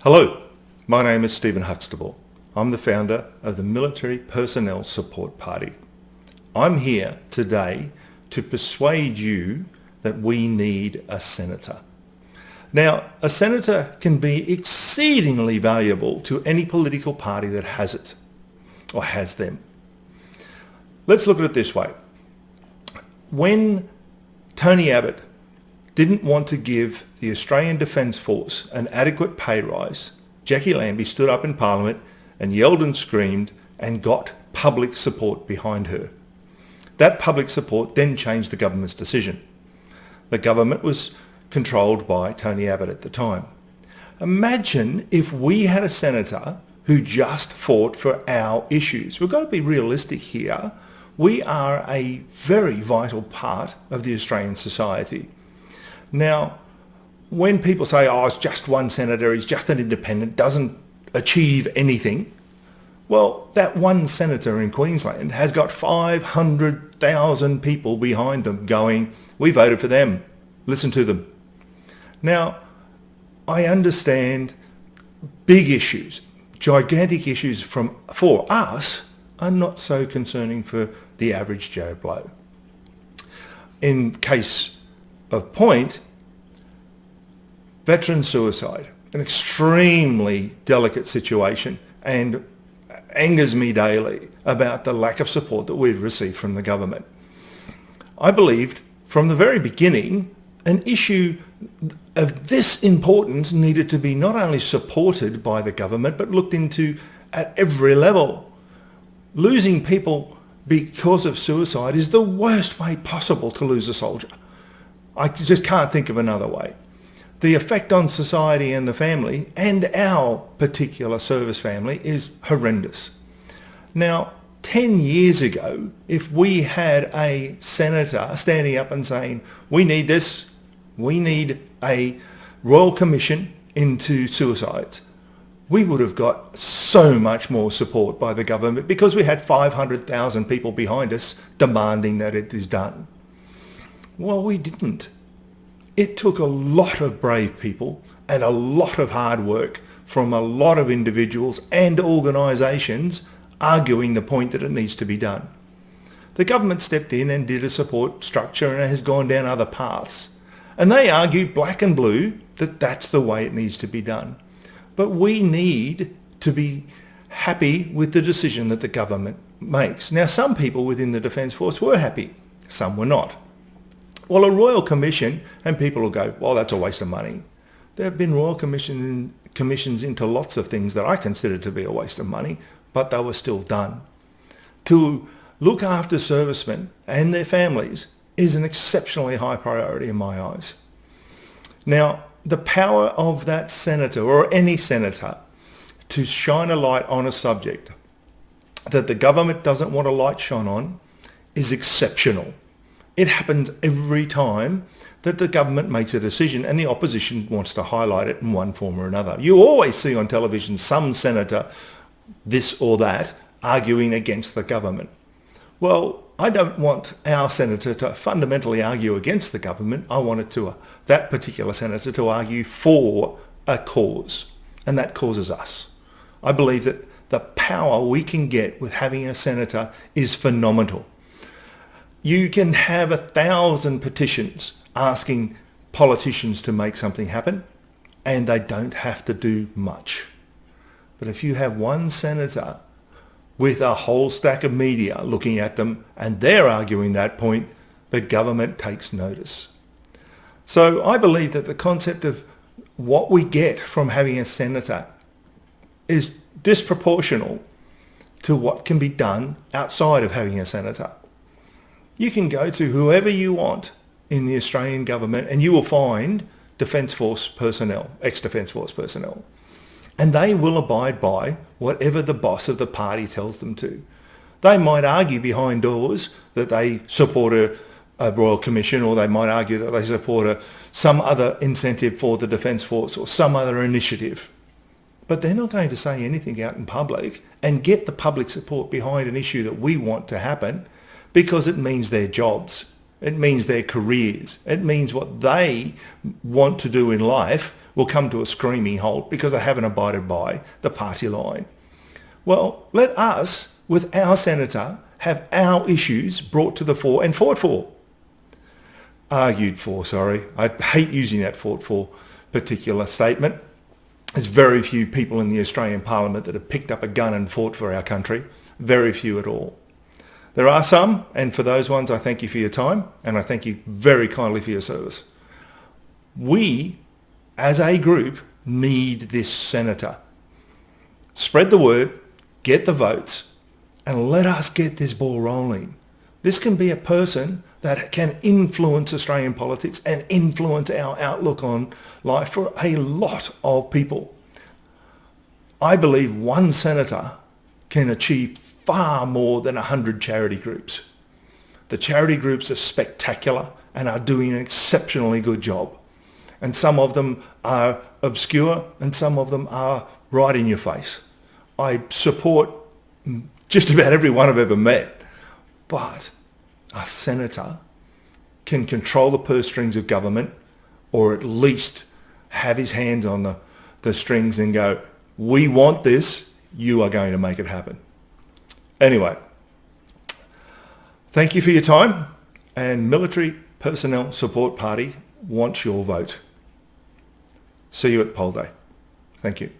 Hello, my name is Stephen Huxtable. I'm the founder of the Military Personnel Support Party. I'm here today to persuade you that we need a senator. Now, a senator can be exceedingly valuable to any political party that has it, or has them. Let's look at it this way. When Tony Abbott didn't want to give the Australian Defence Force an adequate pay rise, Jackie Lambie stood up in Parliament and yelled and screamed and got public support behind her. That public support then changed the government's decision. The government was controlled by Tony Abbott at the time. Imagine if we had a senator who just fought for our issues. We've got to be realistic here. We are a very vital part of the Australian society. Now, when people say, oh, it's just one senator, he's just an independent, doesn't achieve anything, well, that one senator in Queensland has got 500,000 people behind them going, we voted for them, listen to them. Now, I understand big issues, gigantic issues for us are not so concerning for the average Joe Blow. In case of point, veteran suicide, an extremely delicate situation, and angers me daily about the lack of support that we've received from the government. I believed from the very beginning an issue of this importance needed to be not only supported by the government but looked into at every level. Losing people because of suicide is the worst way possible to lose a soldier. I just can't think of another way. The effect on society and the family and our particular service family is horrendous. Now, 10 years ago, if we had a senator standing up and saying, we need this, we need a royal commission into suicides, we would have got so much more support by the government because we had 500,000 people behind us demanding that it is done. Well, we didn't. It took a lot of brave people and a lot of hard work from a lot of individuals and organisations arguing the point that it needs to be done. The government stepped in and did a support structure and has gone down other paths. And they argue black and blue that that's the way it needs to be done. But we need to be happy with the decision that the government makes. Now, some people within the Defence Force were happy, some were not. Well, a royal commission, and people will go, well, that's a waste of money. There have been royal commissions into lots of things that I consider to be a waste of money, but they were still done. To look after servicemen and their families is an exceptionally high priority in my eyes. Now, the power of that senator or any senator to shine a light on a subject that the government doesn't want a light shone on is exceptional. It happens every time that the government makes a decision and the opposition wants to highlight it in one form or another. You always see on television some senator, this or that, arguing against the government. Well, I don't want our senator to fundamentally argue against the government. I want that particular senator to argue for a cause, and that cause is us. I believe that the power we can get with having a senator is phenomenal. You can have 1,000 petitions asking politicians to make something happen, and they don't have to do much. But if you have one senator with a whole stack of media looking at them and they're arguing that point, the government takes notice. So I believe that the concept of what we get from having a senator is disproportional to what can be done outside of having a senator. You can go to whoever you want in the Australian government and you will find Defence Force personnel, ex-Defence Force personnel. And they will abide by whatever the boss of the party tells them to. They might argue behind doors that they support a Royal Commission, or they might argue that they support some other incentive for the Defence Force or some other initiative. But they're not going to say anything out in public and get the public support behind an issue that we want to happen, because it means their jobs, it means their careers, it means what they want to do in life will come to a screaming halt because they haven't abided by the party line. Well, let us, with our senator, have our issues brought to the fore and fought for. Argued for, sorry. I hate using that fought for particular statement. There's very few people in the Australian Parliament that have picked up a gun and fought for our country. Very few at all. There are some, and for those ones I thank you for your time, and I thank you very kindly for your service. We, as a group, need this senator. Spread the word, get the votes, and let us get this ball rolling. This can be a person that can influence Australian politics and influence our outlook on life for a lot of people. I believe one senator can achieve far more than 100 charity groups. The charity groups are spectacular and are doing an exceptionally good job. And some of them are obscure and some of them are right in your face. I support just about everyone I've ever met. But a senator can control the purse strings of government, or at least have his hands on the strings and go, we want this, you are going to make it happen. Anyway, thank you for your time, and Military Personnel Support Party wants your vote. See you at poll day. Thank you.